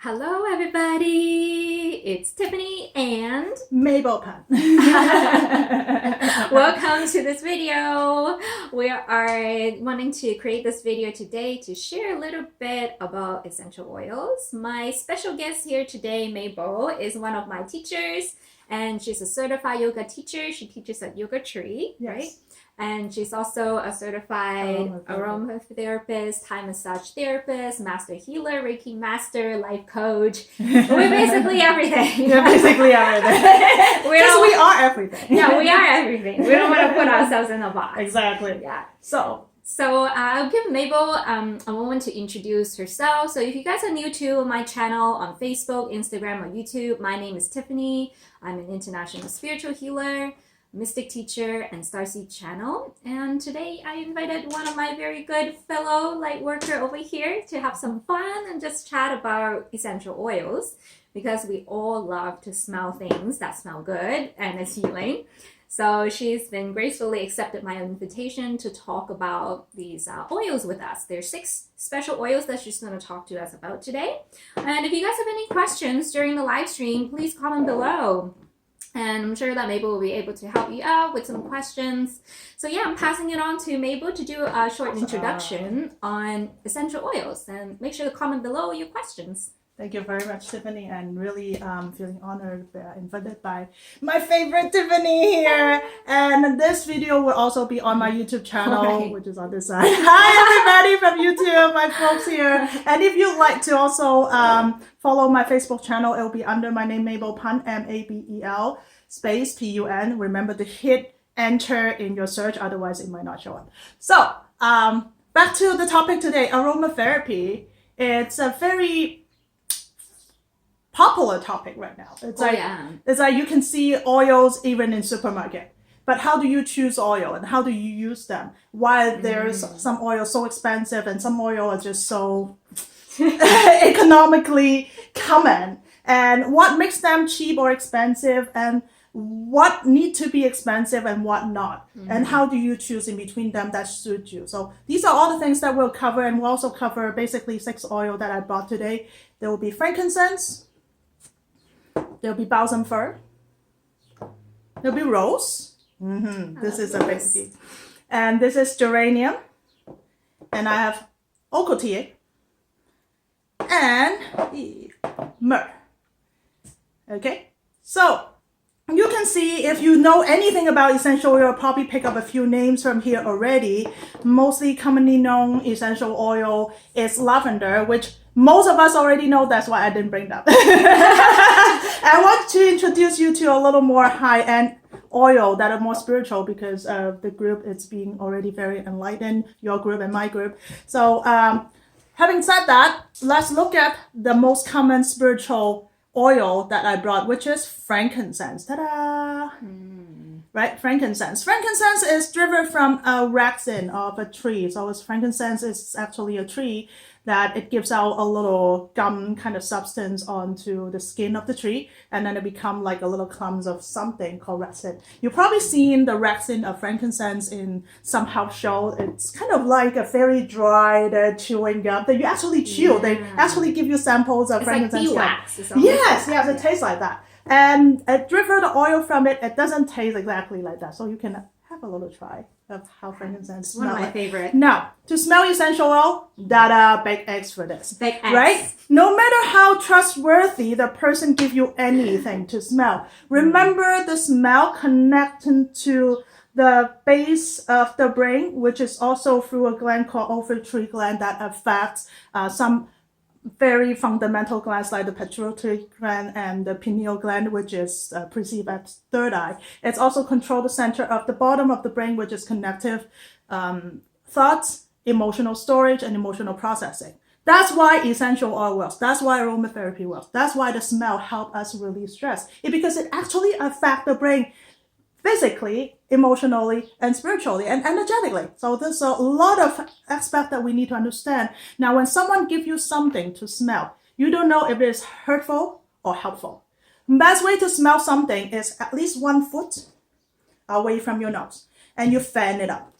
Hello everybody, it's Tiffany and Mabel Pan. welcome to this video. We are wanting to create this video today to share a little bit about essential oils. My special guest here today, Mabel, is one of my teachers and she's a certified yoga teacher. She teaches at Yoga Tree, Yes. right? And she's also a certified aromatherapist, Thai massage therapist, master healer, Reiki master, life coach. We're basically everything. You're basically everything. Because we are everything. Yeah, we are everything. We don't want to put ourselves in a box. Exactly. Yeah. So I'll give Mabel a moment to introduce herself. So if you guys are new to my channel on Facebook, Instagram, or YouTube, my name is Tiffany. I'm an international spiritual healer, mystic teacher, and starseed channel. And today I invited one of my very good fellow light worker over here to have some fun and just chat about essential oils, because we all love to smell things that smell good and is healing. So she's been gracefully accepted my invitation to talk about these oils with us. There's 6 special oils that she's going to talk to us about today. And if you guys have any questions during the live stream, please comment below. And I'm sure that Mabel will be able to help you out with some questions. So yeah, I'm passing it on to Mabel to do a short introduction on essential oils. And make sure to comment below your questions. thank you very much, Tiffany, and really feeling honored to be invited by my favorite Tiffany here. And this video will also be on my YouTube channel, Right. which is on this side. Hi, everybody from YouTube, my folks here. And if you'd like to also follow my Facebook channel, it will be under my name, Mabel Pan, Mabel space Pun. Remember to hit enter in your search, otherwise it might not show up. So back to the topic today, aromatherapy. It's a very popular topic right now. It's like you can see oils even in supermarket. But how do you choose oil and how do you use them? Why there's some oil so expensive and some oil are just so economically common, and what makes them cheap or expensive, and what need to be expensive and what not, and how do you choose in between them that suit you. So these are all the things that we'll cover, and we'll also cover basically 6 oil that I brought today. There will be frankincense, there'll be balsam fir, there'll be rose. This is a big, and this is geranium, and I have ocotillic and myrrh. Okay, so you can see, if you know anything about essential oil, you'll probably pick up a few names from here already. Mostly commonly known essential oil is lavender, which most of us already know. That's why I didn't bring that. I want to introduce you to a little more high-end oil that are more spiritual, because of the group, it's being already very enlightened, your group and my group. So having said that, let's look at the most common spiritual oil that I brought, which is frankincense. Ta-da! Right, frankincense. Frankincense is driven from a resin of a tree. So frankincense is actually a tree that it gives out a little gum kind of substance onto the skin of the tree, and then it become like a little clumps of something called resin. You've probably seen the resin of frankincense in some house show. It's kind of like a very dried chewing gum that you actually chew. They actually give you samples of frankincense. It's like beeswax. Yes, it tastes like that. And driven the oil from it, it doesn't taste exactly like that. So you can have a little try of how frankincense smells. One of my favorite. Now, to smell essential oil, data big X for this. Big X. Right? No matter how trustworthy the person give you anything to smell, remember the smell connecting to the base of the brain, which is also through a gland called olfactory gland that affects some very fundamental glands like the pituitary gland and the pineal gland, which is perceived as third eye. It's also control the center of the bottom of the brain, which is connective thoughts, emotional storage, and emotional processing. That's why essential oil works. That's why aromatherapy works. That's why the smell helps us release stress. Because it actually affects the brain physically, emotionally, and spiritually, and energetically. So there's a lot of aspects that we need to understand. Now, when someone gives you something to smell, you don't know if it's hurtful or helpful. Best way to smell something is at least 1 foot away from your nose, and you fan it up.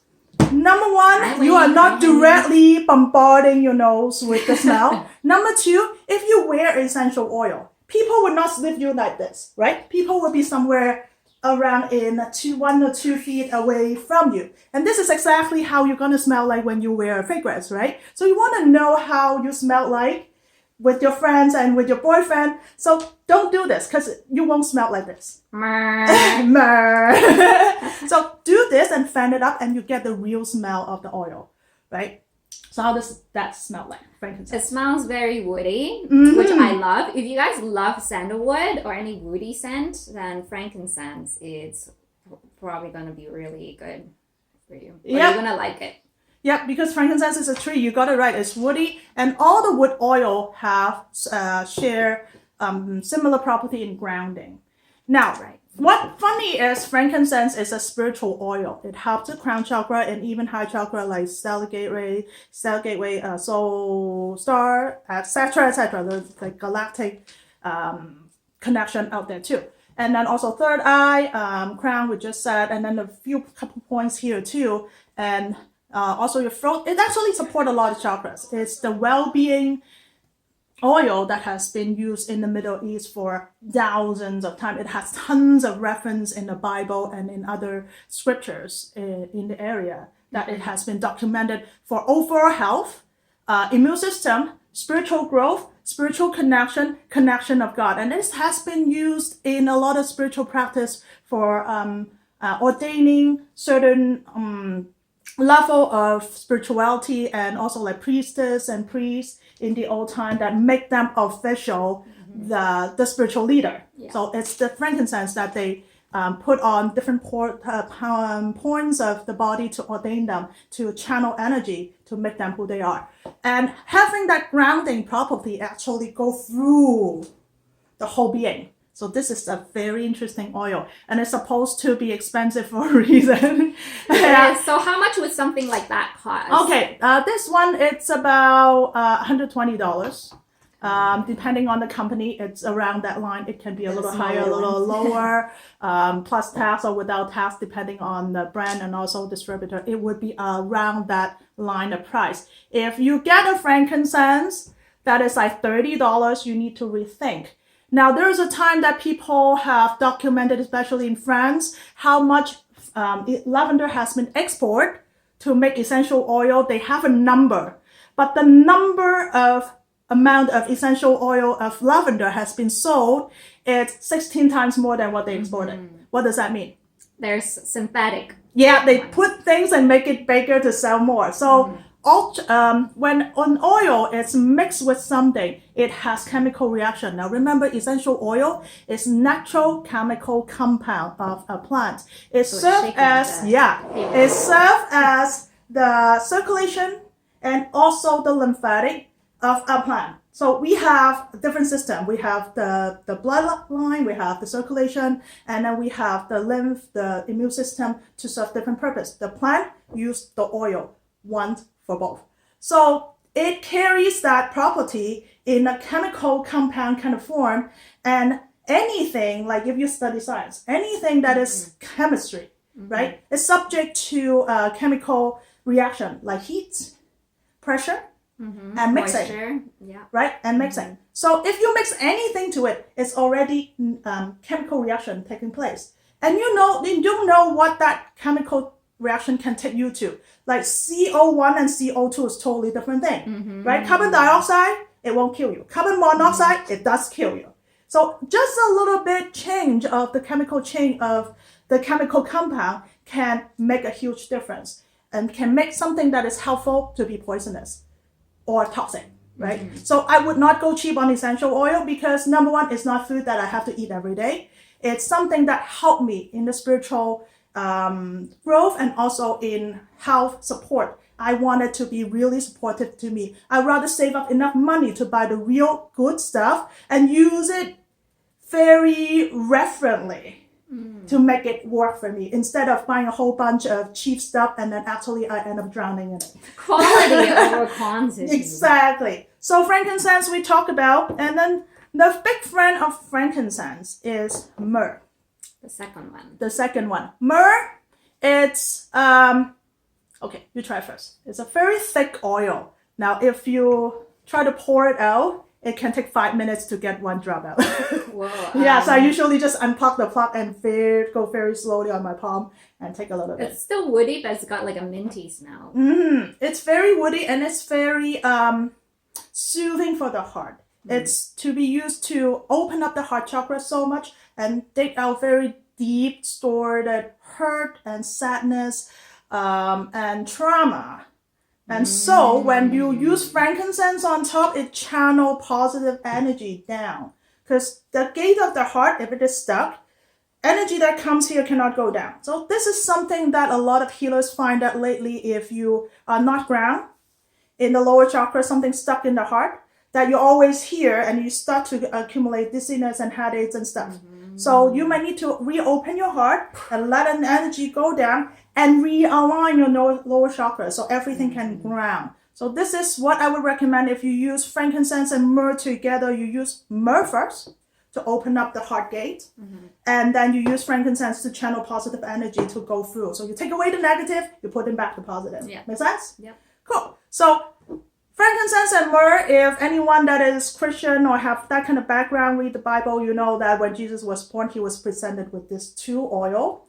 Number one, you are not directly bombarding your nose with the smell. Number two, if you wear essential oil, people will not leave you like this, right? People will be somewhere around 1 or 2 feet away from you. And this is exactly how you're going to smell like when you wear a fragrance, right? So you want to know how you smell like with your friends and with your boyfriend. So don't do this because you won't smell like this. So do this and fan it up and you get the real smell of the oil, right? So how does that smell like, frankincense? It smells very woody, which I love. If you guys love sandalwood or any woody scent, then frankincense is probably going to be really good for you. Or you're going to like it. Yeah, because frankincense is a tree. You got it right. It's woody, and all the wood oil have share similar property in grounding. Now, what funny is frankincense is a spiritual oil. It helps the crown chakra and even high chakra like stellar gateway, soul star, etc., etc. There's the galactic connection out there too. And then also third eye, crown we just said, and then a couple points here too, and also your throat. It actually supports a lot of chakras. It's the well-being oil that has been used in the Middle East for thousands of times. It has tons of reference in the Bible and in other scriptures in the area that it has been documented for overall health, immune system, spiritual growth, spiritual connection of God. And this has been used in a lot of spiritual practice for ordaining certain level of spirituality, and also like priestess and priests in the old time that make them official, the spiritual leader. So it's the frankincense that they put on different points of the body to ordain them, to channel energy, to make them who they are. And having that grounding property actually go through the whole being. So this is a very interesting oil, and it's supposed to be expensive for a reason. So how much would something like that cost? Okay, this one, it's about $120. Depending on the company, it's around that line. It can be a little higher, a little lower, plus tax or without tax, depending on the brand and also distributor. It would be around that line of price. If you get a frankincense that is like $30, you need to rethink. Now, there's a time that people have documented, especially in France, how much lavender has been exported to make essential oil. They have a number, but the number of amount of essential oil of lavender has been sold, it's 16 times more than what they exported. What does that mean? There's synthetic. Yeah, they put things and make it bigger to sell more. So when an oil is mixed with something, it has chemical reaction. Now remember, essential oil is natural chemical compound of a plant. It serves as the circulation and also the lymphatic of a plant. So we have a different system. We have the bloodline, we have the circulation, and then we have the lymph, the immune system to serve different purpose. The plant used the oil once for both. So it carries that property in a chemical compound kind of form, and anything, like if you study science, anything that is chemistry, right, is subject to chemical reaction like heat, pressure, and mixing, moisture, right, and mixing. So if you mix anything to it, it's already chemical reaction taking place. And you don't know what that chemical reaction can take you to. Like CO1 and CO2 is totally different thing, right? Carbon dioxide, it won't kill you. Carbon monoxide, it does kill you. So just a little bit change of the chemical chain of the chemical compound can make a huge difference and can make something that is helpful to be poisonous or toxic, right? So I would not go cheap on essential oil because number one, it's not food that I have to eat every day. It's something that helped me in the spiritual growth and also in health support. I wanted to be really supportive to me. I'd rather save up enough money to buy the real good stuff and use it very reverently to make it work for me instead of buying a whole bunch of cheap stuff and then actually I end up drowning in it. Quality over quantity. Exactly. So frankincense we talked about, and then the big friend of frankincense is myrrh. The second one. The second one. Myrrh, it's a Okay, you try first. It's a very thick oil. Now, if you try to pour it out, it can take 5 minutes to get one drop out. Whoa, Yeah, so I usually just unplug the plug and go very slowly on my palm and take a little bit. It's still woody, but it's got like a minty smell. It's very woody and it's very soothing for the heart. It's to be used to open up the heart chakra so much and take out very deep stored hurt and sadness and trauma. And so when you use frankincense on top, it channel positive energy down. Because the gate of the heart, if it is stuck, energy that comes here cannot go down. So this is something that a lot of healers find that lately, if you are not ground in the lower chakra, something stuck in the heart, that you always hear and you start to accumulate dizziness and headaches and stuff. So you might need to reopen your heart and let an energy go down and realign your lower chakra so everything can ground. So this is what I would recommend if you use frankincense and myrrh together. You use myrrh first to open up the heart gate, and then you use frankincense to channel positive energy to go through. So you take away the negative, you put in back the positive. Yeah. Make sense? Yep. Cool. So frankincense and myrrh, if anyone that is Christian or have that kind of background, read the Bible, you know that when Jesus was born, he was presented with this 2 oil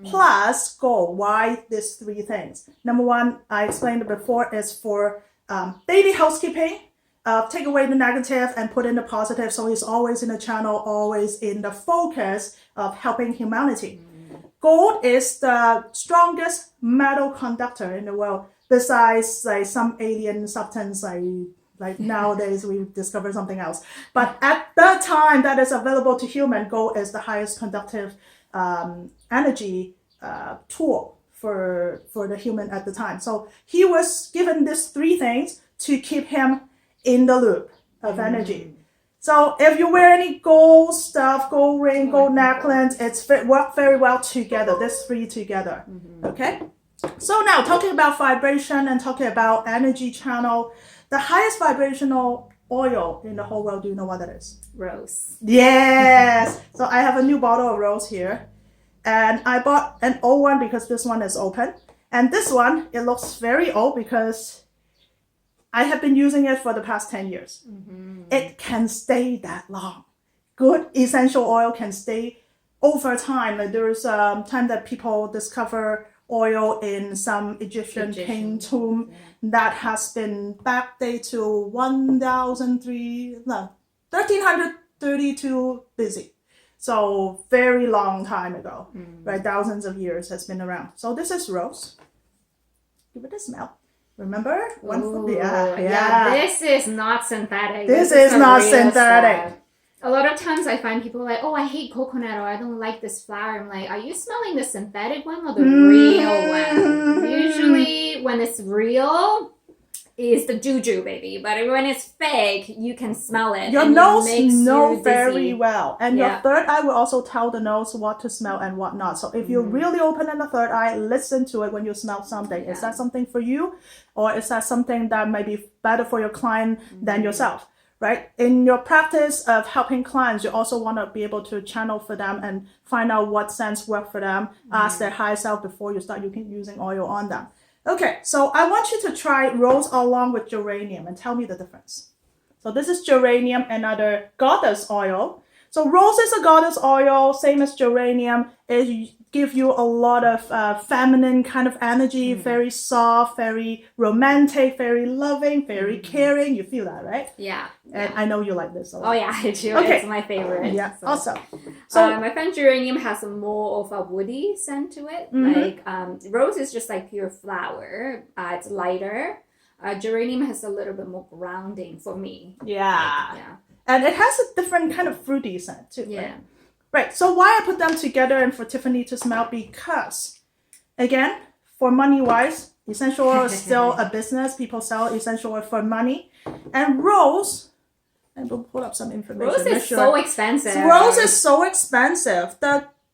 plus gold. Why these 3 things? Number 1, I explained it before, is for daily housekeeping. Take away the negative and put in the positive. So he's always in the channel, always in the focus of helping humanity. Gold is the strongest metal conductor in the world. Besides, like some alien substance, like nowadays we discover something else. But at the time that is available to human, gold is the highest conductive energy tool for the human at the time. So he was given these 3 things to keep him in the loop of energy. So if you wear any gold stuff, gold ring, gold necklace, it's work very well together. These 3 together. Okay. So now talking about vibration and talking about energy channel, the highest vibrational oil in the whole world, do you know what that is? Rose. Yes. So I have a new bottle of rose here, and I bought an old one because this one is open, and this one, it looks very old because I have been using it for the past 10 years. It can stay that long. Good essential oil can stay over time. Like there's time that people discover oil in some Egyptian king tomb that has been backdated to 1332 BC. So very long time ago, right? Thousands of years has been around. So this is rose. Give it a smell. Remember? Yeah, this is not synthetic. This is not synthetic. Stuff. A lot of times I find people like, oh, I hate coconut or I don't like this flower. I'm like, are you smelling the synthetic one or the real one? Usually when it's real, it's the juju, baby. But when it's fake, you can smell it. Your nose knows very well. And your Yeah. third eye will also tell the nose what to smell and what not. So if you really open in the third eye, listen to it when you smell something. Is that something for you? Or is that something that might be better for your client than yourself? Right? In your practice of helping clients, you also want to be able to channel for them and find out what scents work for them. Ask their higher self before you start using oil on them. Okay, so I want you to try rose along with geranium and tell me the difference. So this is geranium, another goddess oil. So rose is a goddess oil, same as geranium. It gives you a lot of feminine kind of energy, very soft, very romantic, very loving, very caring. You feel that, right? Yeah. And I know you like this a lot. Oh yeah, I do. Okay. It's my favorite. Yeah, So. awesome. So I find geranium has more of a woody scent to it. Like rose is just like pure flower. It's lighter. Geranium has a little bit more grounding for me. yeah. Yeah. And it has a different kind of fruity scent too, Yeah. right? Right, so why I put them together and for Tiffany to smell, because, again, for money-wise, essential oil is still a business. People sell essential oil for money. And rose, and we'll pull up some information. Rose is so expensive. Rose is so expensive.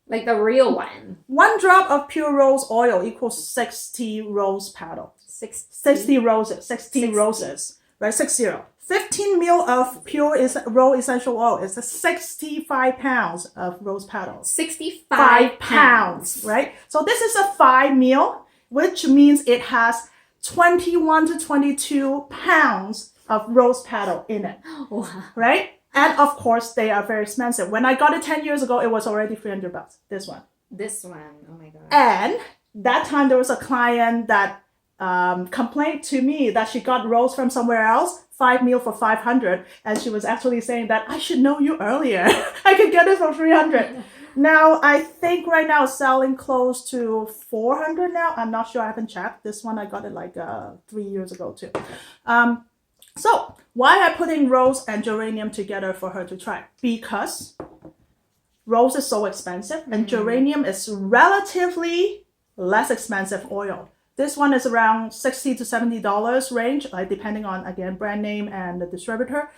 Like the real one. 1 drop of pure rose oil equals 60 rose petals. 60 roses. 60 roses. Right, 60. 15 ml of pure raw essential oil is 65 pounds of rose petals. 65 pounds. Right? So this is a 5 ml. which means it has 21 to 22 pounds of rose petal in it, Wow. right? And of course, they are very expensive. When I got it 10 years ago, it was already $300. This one. This one, oh my god. And that time there was a client that complained to me that she got rose from somewhere else, 5 mil for 500, and she was actually saying that I should know you earlier. I could get it for 300. Now I think right now it's selling close to 400 now. I'm not sure. I haven't checked. This one I got it like 3 years ago too. So why am I putting rose and geranium together for her to try? Because rose is so expensive and geranium is relatively less expensive oil. This one is around $60 to $70 range, like depending on, again, brand name and the distributor.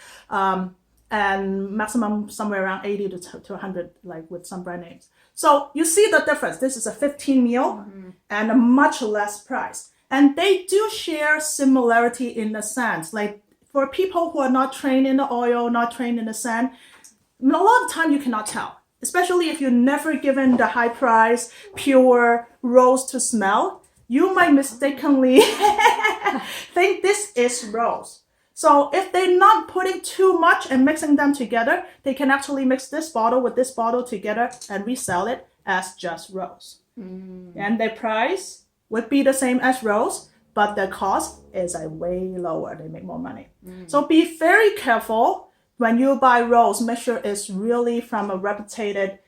And maximum somewhere around 80 to 100, like with some brand names. So you see the difference. This is a 15 mil and a much less price. And they do share similarity in the sense, like for people who are not trained in the oil, not trained in the scent, a lot of time you cannot tell. Especially if you're never given the high price, pure rose to smell, you might mistakenly think this is rose. So if they're not putting too much and mixing them together, they can actually mix this bottle with this bottle together and resell it as just rose. And their price would be the same as rose, but the cost is way lower. They make more money. So be very careful. When you buy rose, make sure it's really from a reputed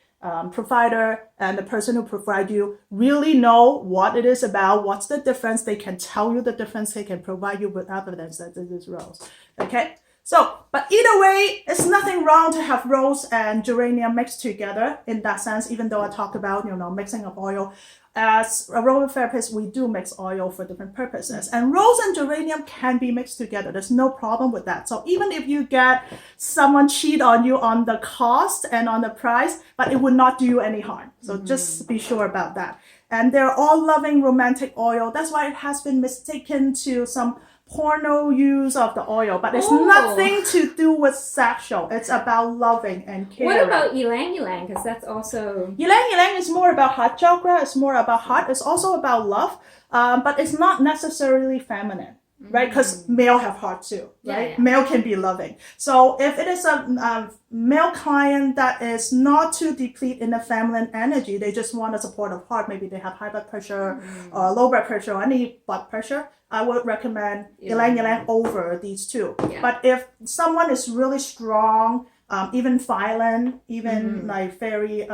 provider, and the person who provide you really know what it is about, what's the difference. They can tell you the difference. They can provide you with evidence that this is rose. Okay? So, but either way, it's nothing wrong to have rose and geranium mixed together in that sense, even though I talk about, mixing of oil. As aromatherapists, we do mix oil for different purposes. And rose and geranium can be mixed together. There's no problem with that. So even if you get someone cheat on you on the cost and on the price, but it would not do you any harm. So just be sure about that. And they're all loving romantic oil. That's why it has been mistaken to some porno use of the oil, but it's nothing to do with sexual. It's about loving and caring. What about ylang ylang? Because that's also... Ylang ylang is more about heart chakra. It's more about heart. It's also about love, but it's not necessarily feminine, right? Because male have heart too, right? Yeah. Male can be loving. So if it is a male client that is not too deplete in the feminine energy, they just want a supportive heart. Maybe they have high blood pressure or low blood pressure or any blood pressure. I would recommend ylang ylang over these two. Yeah. But if someone is really strong, even violent, even like very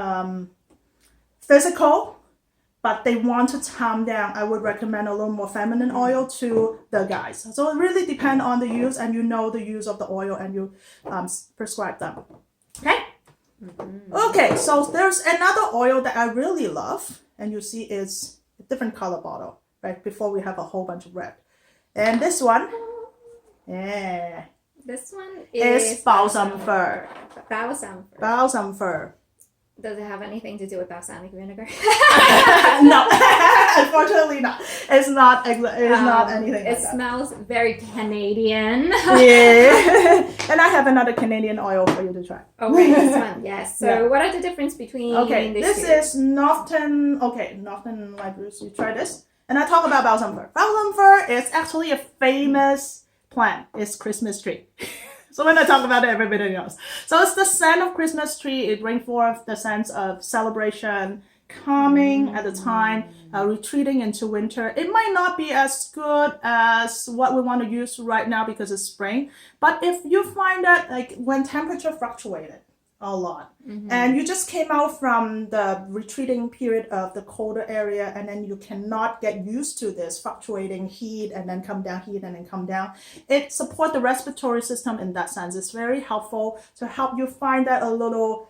physical, but they want to calm down, I would recommend a little more feminine oil to the guys. So it really depends on the use, and the use of the oil, and you prescribe them. Okay? Okay, so there's another oil that I really love, and you see it's a different color bottle. Right before we have a whole bunch of red, and this one, this one is balsam fir. Balsam fir. Does it have anything to do with balsamic vinegar? No, unfortunately not. It's not. It's not anything. It smells very Canadian. Yeah, and I have another Canadian oil for you to try. Oh, right, this one. Yes. So, what are the difference between? Okay, this is Northern. Okay, Northern Libraries. You try this. And I talk about balsam fir. Balsam fir is actually a famous plant. It's Christmas tree. So when I talk about it, everybody knows. So it's the scent of Christmas tree. It brings forth the sense of celebration, calming at the time, retreating into winter. It might not be as good as what we want to use right now because it's spring. But if you find that like when temperature fluctuated a lot, and you just came out from the retreating period of the colder area, and then you cannot get used to this fluctuating heat and then come down, heat and then come down. It supports the respiratory system in that sense. It's very helpful to help you find that a little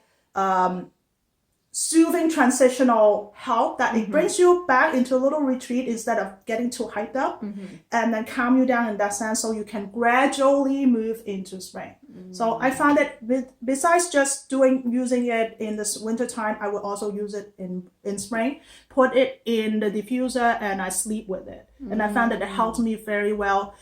soothing transitional help that it brings you back into a little retreat instead of getting too hyped up, and then calm you down in that sense so you can gradually move into spring. So I found that besides just using it in this winter time, I would also use it in spring, put it in the diffuser, and I sleep with it. And I found that it helped me very well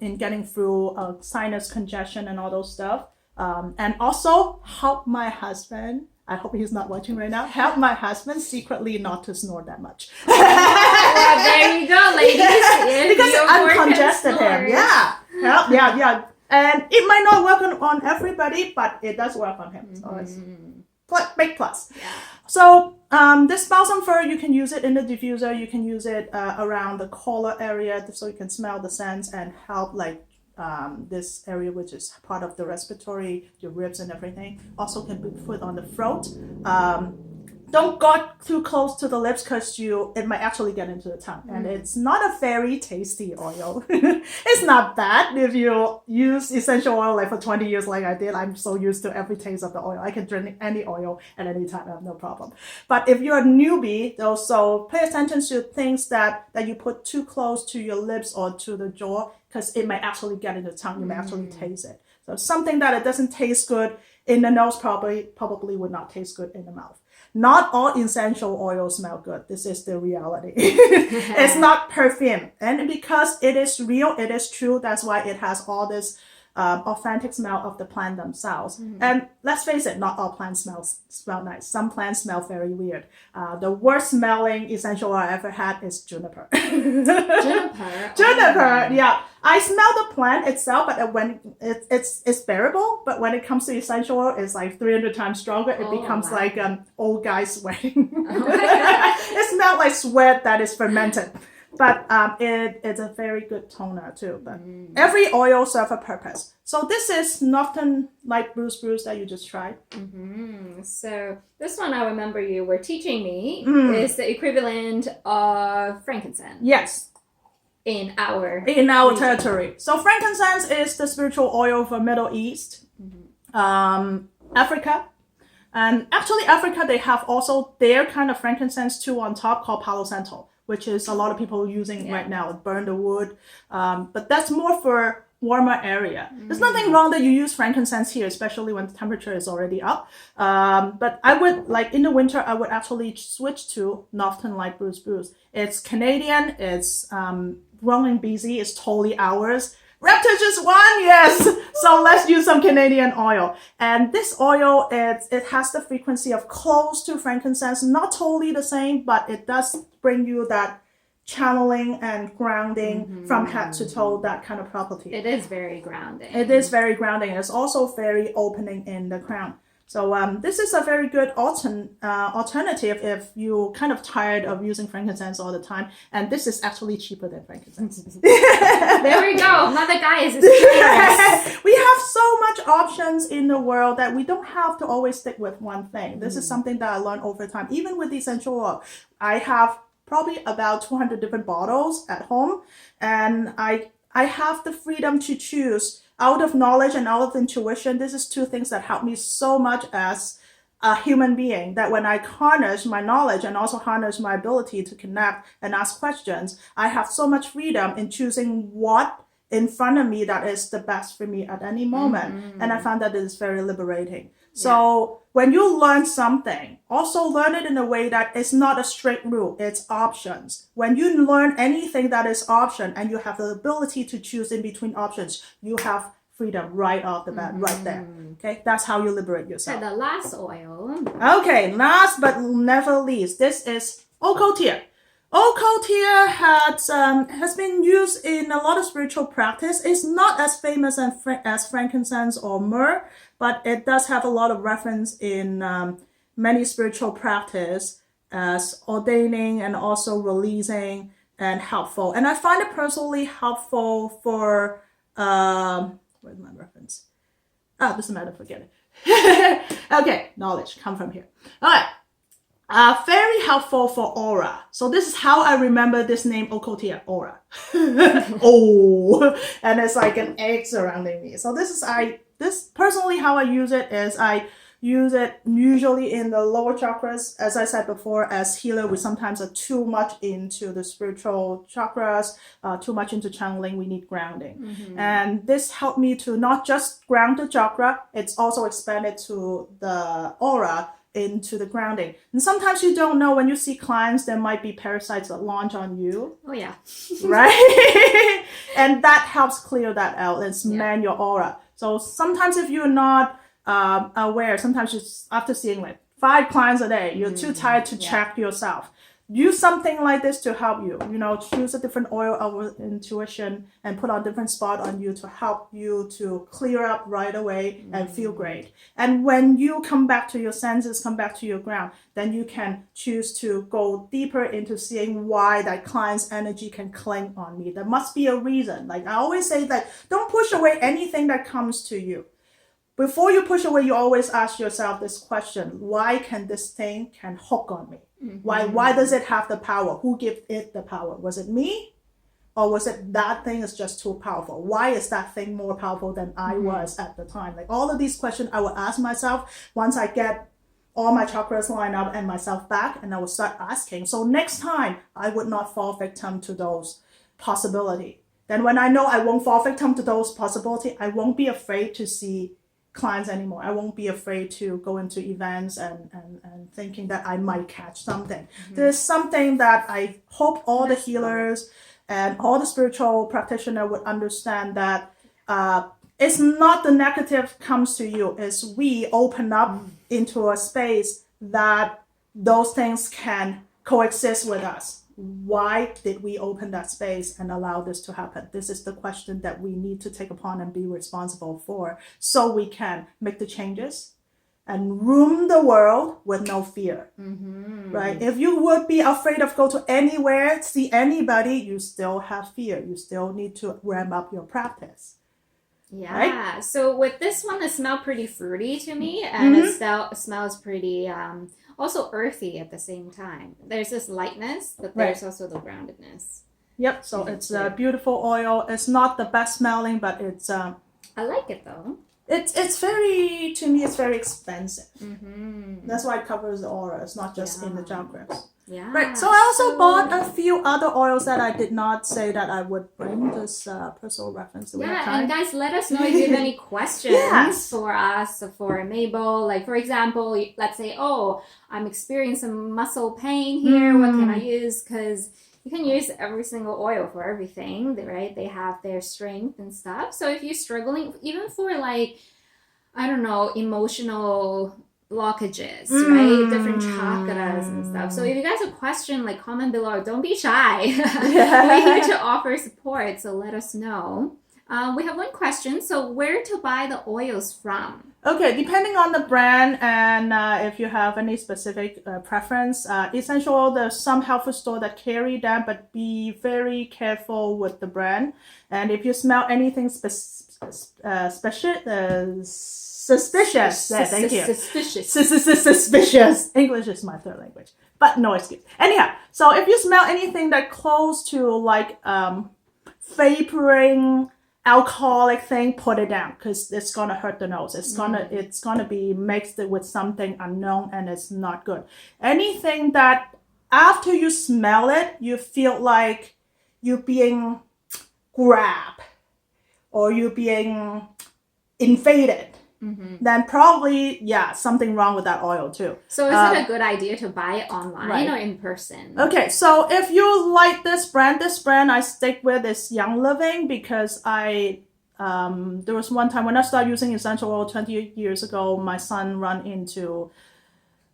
in getting through sinus congestion and all those stuff. And also help my husband. I hope he's not watching right now. Help my husband secretly not to snore that much. Well, there you go, ladies. Because it uncongested him. Yeah. Yeah. And it might not work on everybody, but it does work on him. So it's big plus. Yeah. So this balsam fir, you can use it in the diffuser. You can use it around the collar area so you can smell the scents and help like this area which is part of the respiratory, your ribs and everything. Also can be put on the throat. Don't go too close to the lips because it might actually get into the tongue. And it's not a very tasty oil. It's not bad if you use essential oil like for 20 years like I did. I'm so used to every taste of the oil. I can drink any oil at any time. I have no problem. But if you're a newbie, also pay attention to things that you put too close to your lips or to the jaw because it might actually get into the tongue. You may actually taste it. So something that it doesn't taste good in the nose probably would not taste good in the mouth. Not all essential oils smell good. This is the reality. It's not perfume. And because it is real, it is true. That's why it has all this authentic smell of the plant themselves. And let's face it, not all plants smell nice. Some plants smell very weird. The worst smelling essential oil I ever had is juniper. Juniper, yeah. I smell the plant itself, but when it's bearable. But when it comes to essential oil, it's like 300 times stronger. It becomes like old guy sweating. It smells like sweat that is fermented. But it's a very good toner too. But every oil serves a purpose. So this is Northern Light Bruce that you just tried. So this one I remember you were teaching me is the equivalent of frankincense. Yes. In our territory. So frankincense is the spiritual oil for Middle East, Africa. And actually Africa, they have also their kind of frankincense too on top called Palo Santo, which is a lot of people using right now, burn the wood. But that's more for warmer area. There's nothing wrong that you use frankincense here, especially when the temperature is already up. But I would, like in the winter, I would actually switch to Northern Light Bruce. It's Canadian, it's grown in BC, it's totally ours. Raptor just won, yes! So let's use some Canadian oil. And this oil, it has the frequency of close to frankincense, not totally the same, but it does bring you that channeling and grounding from head to toe, that kind of property. It is very grounding. It is very grounding. It's also very opening in the crown. So this is a very good alternative if you're kind of tired of using frankincense all the time. And this is actually cheaper than frankincense. There we go. Another guys. We have so much options in the world that we don't have to always stick with one thing. This is something that I learned over time. Even with essential oil, I have probably about 200 different bottles at home. And I have the freedom to choose out of knowledge and out of intuition. This is two things that help me so much as a human being, that when I harness my knowledge and also harness my ability to connect and ask questions, I have so much freedom in choosing what in front of me that is the best for me at any moment. And I found that it is very liberating. So when you learn something, also learn it in a way that it's not a straight rule, it's options. When you learn anything that is option and you have the ability to choose in between options, you have freedom right off the bat, right there. Okay, that's how you liberate yourself. So the last oil. Okay, last but never least, this is Ocotea. Ocotea has been used in a lot of spiritual practice. It's not as famous as frankincense or myrrh, but it does have a lot of reference in many spiritual practice as ordaining and also releasing and helpful. And I find it personally helpful for, where's my reference? Doesn't matter, forget it. Okay, knowledge come from here. All right. Very helpful for aura. So this is how I remember this name, Ocotea, aura. And it's like an egg surrounding me. So this personally how I use it is I use it usually in the lower chakras. As I said before, as healer, we sometimes are too much into the spiritual chakras, too much into channeling. We need grounding. And this helped me to not just ground the chakra, it's also expanded to the aura, into the grounding. And sometimes you don't know, when you see clients, there might be parasites that launch on you. Oh yeah. Right? And that helps clear that out and man your aura. So sometimes if you're not aware, sometimes just after seeing like 5 clients a day. You're too tired to check yourself. Use something like this to help you. Choose a different oil of intuition and put on different spot on you to help you to clear up right away and feel great. And when you come back to your senses, come back to your ground, then you can choose to go deeper into seeing why that client's energy can cling on me. There must be a reason. Like I always say that don't push away anything that comes to you. Before you push away, you always ask yourself this question: why can this thing can hook on me? Why does it have the power? Who gave it the power? Was it me? Or was it that thing is just too powerful? Why is that thing more powerful than I was at the time? Like all of these questions I will ask myself once I get all my chakras lined up and myself back, and I will start asking. So next time I would not fall victim to those possibilities. Then when I know I won't fall victim to those possibilities, I won't be afraid to see clients anymore. I won't be afraid to go into events and thinking that I might catch something. There's something that I hope all the healers and all the spiritual practitioners would understand, that it's not the negative comes to you, it's we open up into a space that those things can coexist with us. Why did we open that space and allow this to happen? This is the question that we need to take upon and be responsible for, so we can make the changes and roam the world with no fear. Right? If you would be afraid of go to anywhere, see anybody, you still have fear. You still need to ramp up your practice. Yeah. Right? So with this one, it smelled pretty fruity to me, and it smells pretty also earthy at the same time. There's this lightness, but there's also the groundedness. Yep. So it's a beautiful oil. It's not the best smelling, but it's I like it though. It's very, to me, it's very expensive. That's why it covers the aura. It's not just in the chakras. Yeah. Right. So I also bought a few other oils that I did not say that I would bring. This personal reference. And guys, let us know if you have any questions for us, for Mabel. Like, for example, let's say, oh, I'm experiencing some muscle pain here. What can I use? Because you can use every single oil for everything, right? They have their strength and stuff. So if you're struggling, even for like, I don't know, emotional blockages, right? Different chakras and stuff. So if you guys have a question, like comment below. Don't be shy. We're here to offer support, so let us know. We have one question. So where to buy the oils from? Okay, depending on the brand and if you have any specific preference, essential oil, there's some health food store that carry them, but be very careful with the brand. And if you smell anything suspicious. Yeah, thank you. Suspicious. English is my third language, but no excuse. Anyhow, so if you smell anything that close to like vaporing alcoholic thing, put it down, because it's gonna hurt the nose. It's gonna be mixed with something unknown, and it's not good. Anything that after you smell it, you feel like you're being grabbed or you're being invaded, then probably, something wrong with that oil too. So is it a good idea to buy it online or in person? Okay, so if you like this brand I stick with is Young Living, because there was one time when I started using essential oil 20 years ago, my son ran into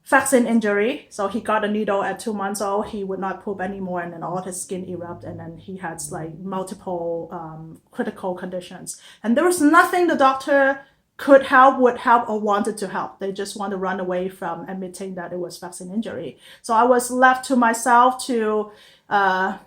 vaccine injury. So he got a needle at 2 months old. He would not poop anymore, and then all his skin erupted, and then he had like multiple critical conditions. And there was nothing the doctor would help, or wanted to help. They just want to run away from admitting that it was vaccine injury. So I was left to myself to try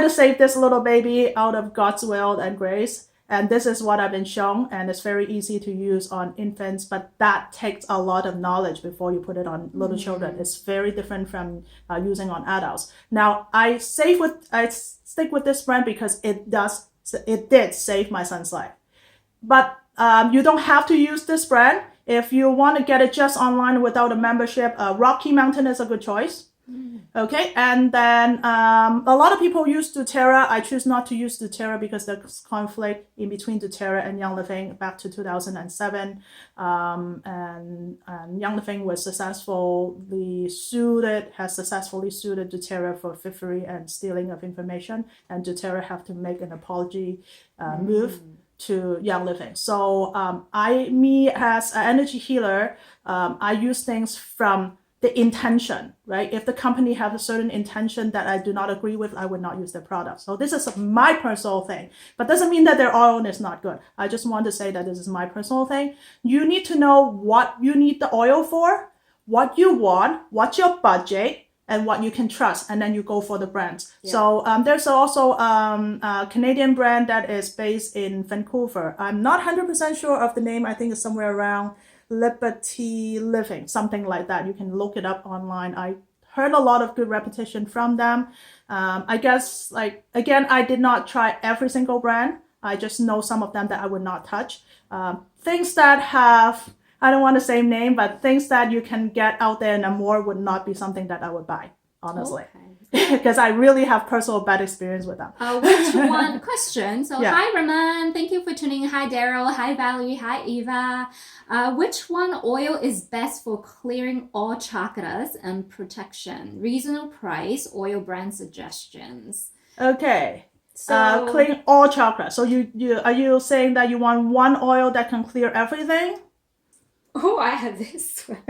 to save this little baby out of God's will and grace. And this is what I've been shown, and it's very easy to use on infants, but that takes a lot of knowledge before you put it on little children. It's very different from using on adults. Now, I stick with this brand because it did save my son's life. But you don't have to use this brand. If you want to get it just online without a membership, Rocky Mountain is a good choice. Okay, and then a lot of people use doTERRA. I choose not to use doTERRA because there's conflict in between doTERRA and Young Living back to 2007. And Young Living was has successfully sued doTERRA for thievery and stealing of information. And doTERRA have to make an apology move to Young Living. So me as an energy healer, I use things from the intention, right? If the company has a certain intention that I do not agree with, I would not use their product. So this is my personal thing, but doesn't mean that their oil is not good. I just want to say that this is my personal thing. You need to know what you need the oil for, what you want, what's your budget, and what you can trust, and then you go for the brands. Yeah. So there's also a Canadian brand that is based in Vancouver. I'm not 100% sure of the name. I think it's somewhere around Liberty Living, something like that. You can look it up online. I heard a lot of good repetition from them. I guess, like, again, I did not try every single brand. I just know some of them that I would not touch. Things that have, I don't want to say name, but things that you can get out there and more would not be something that I would buy, honestly. Okay. Because I really have personal bad experience with them. Which one question? So yeah. Hi Raman, thank you for tuning in. Hi Daryl, hi Valerie, hi Eva. Which one oil is best for clearing all chakras and protection? Reasonable price, oil brand suggestions. Okay. So clearing all chakras. So you are you saying that you want one oil that can clear everything? Oh, I have this one.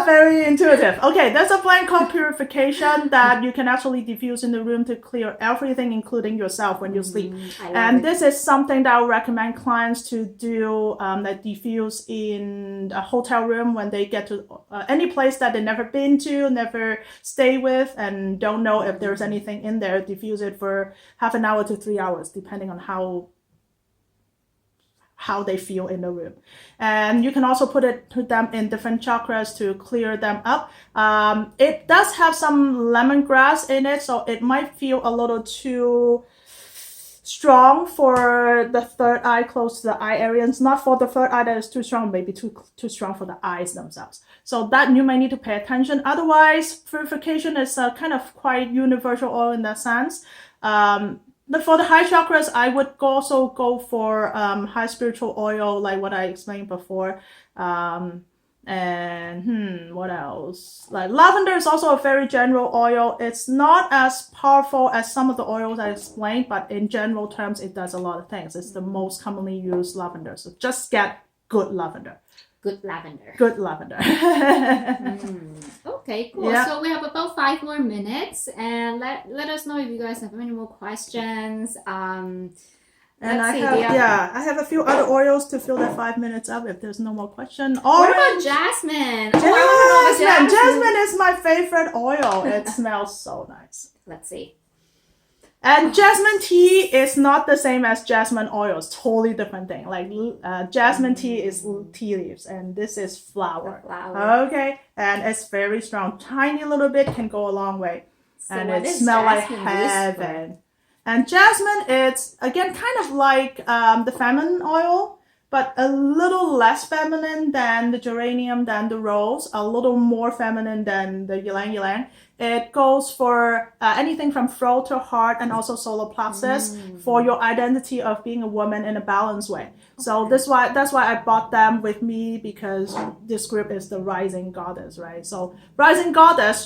Very intuitive. Okay, there's a blend called purification that you can actually diffuse in the room to clear everything, including yourself when you sleep. And this is something that I would recommend clients to do, that diffuse in a hotel room when they get to any place that they've never been to, never stay with, and don't know if there's anything in there. Diffuse it for half an hour to 3 hours, depending on how they feel in the room. And you can also put them in different chakras to clear them up. It does have some lemongrass in it, so it might feel a little too strong for the third eye, close to the eye area. It's not for the third eye that is too strong, maybe too strong for the eyes themselves. So that you may need to pay attention. Otherwise, purification is a kind of quite universal oil in that sense. But for the high chakras, I would also go for high spiritual oil, like what I explained before. And what else? Like lavender is also a very general oil. It's not as powerful as some of the oils I explained, but in general terms, it does a lot of things. It's the most commonly used lavender. So just get good lavender. Good lavender. Good lavender. Okay, cool. Yeah. So we have about 5 more minutes, and let us know if you guys have any more questions. And I have a few other oils to fill that 5 minutes up if there's no more question. What about jasmine? Jasmine is my favorite oil. It smells so nice. Let's see. And jasmine tea is not the same as jasmine oil. It's totally different thing. Like jasmine tea is tea leaves, and this is flower. Okay, and it's very strong. Tiny little bit can go a long way, so and it smells like heaven. And jasmine, it's again kind of like the feminine oil, but a little less feminine than the geranium, than the rose. A little more feminine than the ylang ylang. It goes for anything from throat to heart, and also solar plexus for your identity of being a woman in a balanced way. So that's why I brought them with me, because this group is the rising goddess, right? So rising goddess,